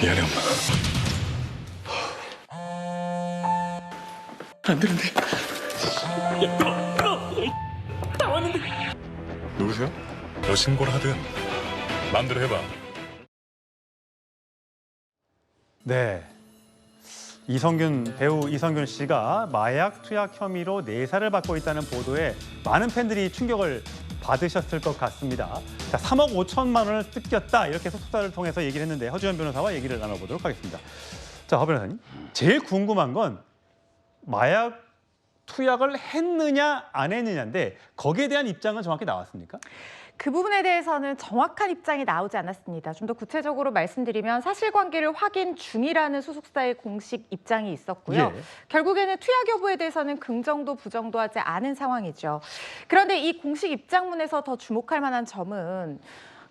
미안해, 엄마. 안 되는데. 야, 끊어! 다 왔는데. 누구세요? 너 신고를 하든 마음대로 해봐. 네. 배우 이성균 씨가 마약 투약 혐의로 내사를 받고 있다는 보도에 많은 팬들이 충격을 받으셨을 것 같습니다. 자, 3억 5천만 원을 뜯겼다 이렇게 소속사를 통해서 얘기를 했는데 허주연 변호사와 얘기를 나눠보도록 하겠습니다. 자, 허 변호사님, 제일 궁금한 건 마약 투약을 했느냐 안 했느냐인데 거기에 대한 입장은 정확히 나왔습니까? 그 부분에 대해서는 정확한 입장이 나오지 않았습니다. 좀 더 구체적으로 말씀드리면 사실관계를 확인 중이라는 소속사의 공식 입장이 있었고요. 예. 결국에는 투약 여부에 대해서는 긍정도 부정도 하지 않은 상황이죠. 그런데 이 공식 입장문에서 더 주목할 만한 점은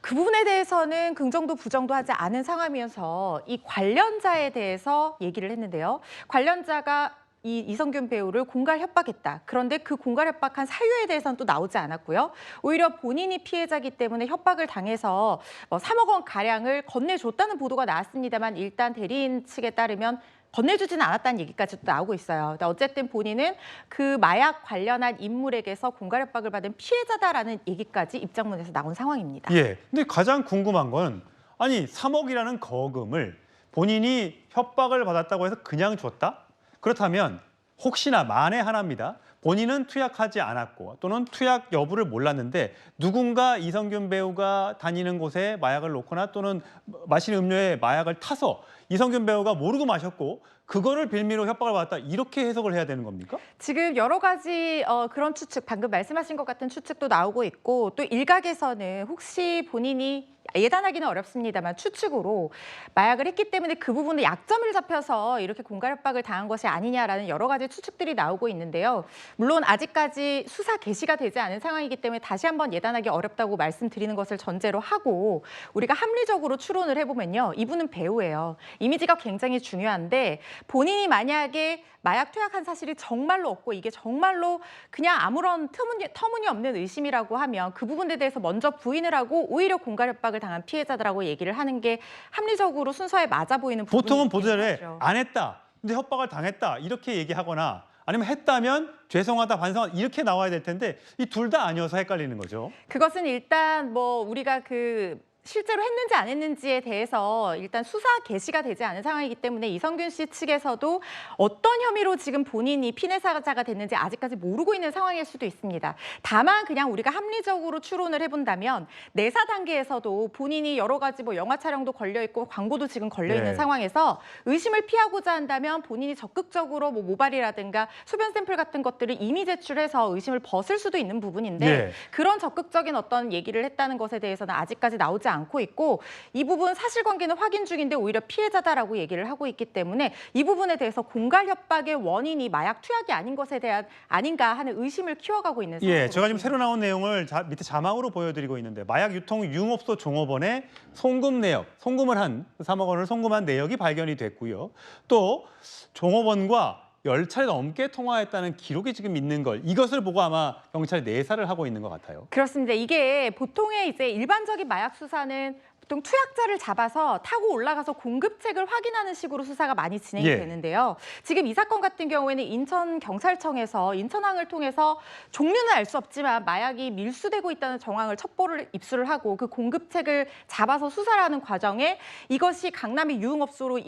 그 부분에 대해서는 긍정도 부정도 하지 않은 상황이면서 이 관련자에 대해서 얘기를 했는데요. 관련자가 이 이성균 배우를 공갈 협박했다. 그런데 그 공갈 협박한 사유에 대해서는 또 나오지 않았고요. 오히려 본인이 피해자이기 때문에 협박을 당해서 3억 원 가량을 건네줬다는 보도가 나왔습니다만 일단 대리인 측에 따르면 건네주지는 않았다는 얘기까지도 나오고 있어요. 어쨌든 본인은 그 마약 관련한 인물에게서 공갈 협박을 받은 피해자다라는 얘기까지 입장문에서 나온 상황입니다. 예. 근데 가장 궁금한 건 아니 3억이라는 거금을 본인이 협박을 받았다고 해서 그냥 줬다? 그렇다면 혹시나 만에 하나입니다. 본인은 투약하지 않았고 또는 투약 여부를 몰랐는데 누군가 이성균 배우가 다니는 곳에 마약을 놓거나 또는 마시는 음료에 마약을 타서 이성균 배우가 모르고 마셨고 그거를 빌미로 협박을 받았다 이렇게 해석을 해야 되는 겁니까? 지금 여러 가지 그런 추측, 방금 말씀하신 것 같은 추측도 나오고 있고 또 일각에서는 혹시 본인이 예단하기는 어렵습니다만 추측으로 마약을 했기 때문에 그 부분에 약점을 잡혀서 이렇게 공갈 협박을 당한 것이 아니냐라는 여러 가지 추측들이 나오고 있는데요. 물론 아직까지 수사 개시가 되지 않은 상황이기 때문에 다시 한번 예단하기 어렵다고 말씀드리는 것을 전제로 하고 우리가 합리적으로 추론을 해보면요. 이분은 배우예요. 이미지가 굉장히 중요한데 본인이 만약에 마약 투약한 사실이 정말로 없고 이게 정말로 그냥 아무런 터무니없는 의심이라고 하면 그 부분에 대해서 먼저 부인을 하고 오히려 공갈 협박을 당한 피해자들하고 얘기를 하는 게 합리적으로 순서에 맞아 보이는 부분이 보통은 보도자료에 거죠. 안 했다. 근데 협박을 당했다. 이렇게 얘기하거나 아니면 했다면 죄송하다, 반성하다 이렇게 나와야 될 텐데 이 둘 다 아니어서 헷갈리는 거죠. 그것은 일단 우리가 실제로 했는지 안 했는지에 대해서 일단 수사 개시가 되지 않은 상황이기 때문에 이성균 씨 측에서도 어떤 혐의로 지금 본인이 피해자가 됐는지 아직까지 모르고 있는 상황일 수도 있습니다. 다만 그냥 우리가 합리적으로 추론을 해본다면 내사 단계에서도 본인이 여러 가지 영화 촬영도 걸려있고 광고도 지금 걸려있는 네. 상황에서 의심을 피하고자 한다면 본인이 적극적으로 모발이라든가 소변 샘플 같은 것들을 이미 제출해서 의심을 벗을 수도 있는 부분인데 네. 그런 적극적인 어떤 얘기를 했다는 것에 대해서는 아직까지 나오지 않고 있고 이 부분 사실관계는 확인 중인데 오히려 피해자다라고 얘기를 하고 있기 때문에 이 부분에 대해서 공갈 협박의 원인이 마약 투약이 아닌 것에 대한 아닌가 하는 의심을 키워가고 있는 상황입니다. 예, 제가 지금 새로 나온 내용을 밑에 자막으로 보여드리고 있는데 마약 유통 유흥업소 종업원의 송금 내역, 송금을 한 3억 원을 송금한 내역이 발견이 됐고요. 또 종업원과 10차례 넘게 통화했다는 기록이 지금 있는 걸 이것을 보고 아마 경찰이 내사를 하고 있는 것 같아요. 그렇습니다. 이게 보통의 일반적인 마약 수사는 보통 투약자를 잡아서 타고 올라가서 공급책을 확인하는 식으로 수사가 많이 진행이 예. 되는데요. 지금 이 사건 같은 경우에는 인천경찰청에서 인천항을 통해서 종류는 알 수 없지만 마약이 밀수되고 있다는 정황을 첩보를 입수를 하고 그 공급책을 잡아서 수사를 하는 과정에 이것이 강남의 유흥업소로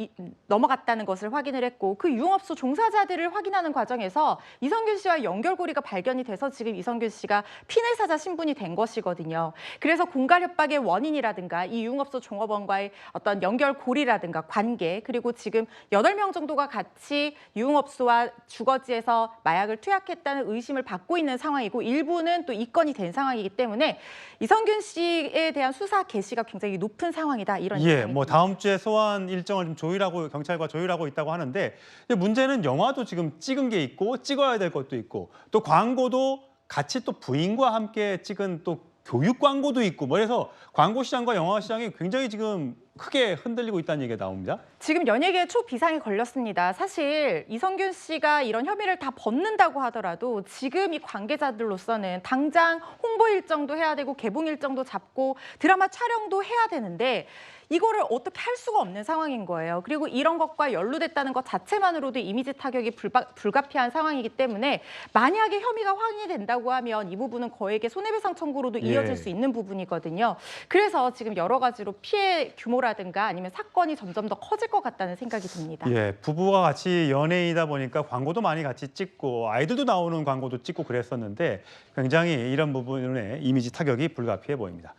넘어갔다는 것을 확인을 했고 그 유흥업소 종사자들을 확인하는 과정에서 이성균 씨와 연결고리가 발견이 돼서 지금 이성균 씨가 피해자자 신분이 된 것이거든요. 그래서 공갈 협박의 원인이라든가 이 유흥업소 종업원과의 어떤 연결고리라든가 관계 그리고 지금 8명 정도가 같이 유흥업소와 주거지에서 마약을 투약했다는 의심을 받고 있는 상황이고 일부는 또 입건이 된 상황이기 때문에 이성균 씨에 대한 수사 개시가 굉장히 높은 상황이다 이런 예, 입장이 다음 주에 소환 일정을 좀 경찰과 조율하고 있다고 하는데 문제는 영화도 지금 찍은 게 있고 찍어야 될 것도 있고 또 광고도 같이 또 부인과 함께 찍은 또 교육 광고도 있고 그래서 광고 시장과 영화 시장이 굉장히 지금 크게 흔들리고 있다는 얘기가 나옵니다. 지금 연예계 초비상에 걸렸습니다. 사실 이성균 씨가 이런 혐의를 다 벗는다고 하더라도 지금 이 관계자들로서는 당장 홍보 일정도 해야 되고 개봉 일정도 잡고 드라마 촬영도 해야 되는데 이거를 어떻게 할 수가 없는 상황인 거예요. 그리고 이런 것과 연루됐다는 것 자체만으로도 이미지 타격이 불가피한 상황이기 때문에 만약에 혐의가 확인이 된다고 하면 이 부분은 거액의 손해배상 청구로도 이어질 수 있는 부분이거든요. 그래서 지금 여러 가지로 피해 규모라든가 아니면 사건이 점점 더 커질 것 같다는 생각이 듭니다. 예, 부부가 같이 연예인이다 보니까 광고도 많이 같이 찍고 아이들도 나오는 광고도 찍고 그랬었는데 굉장히 이런 부분에 이미지 타격이 불가피해 보입니다.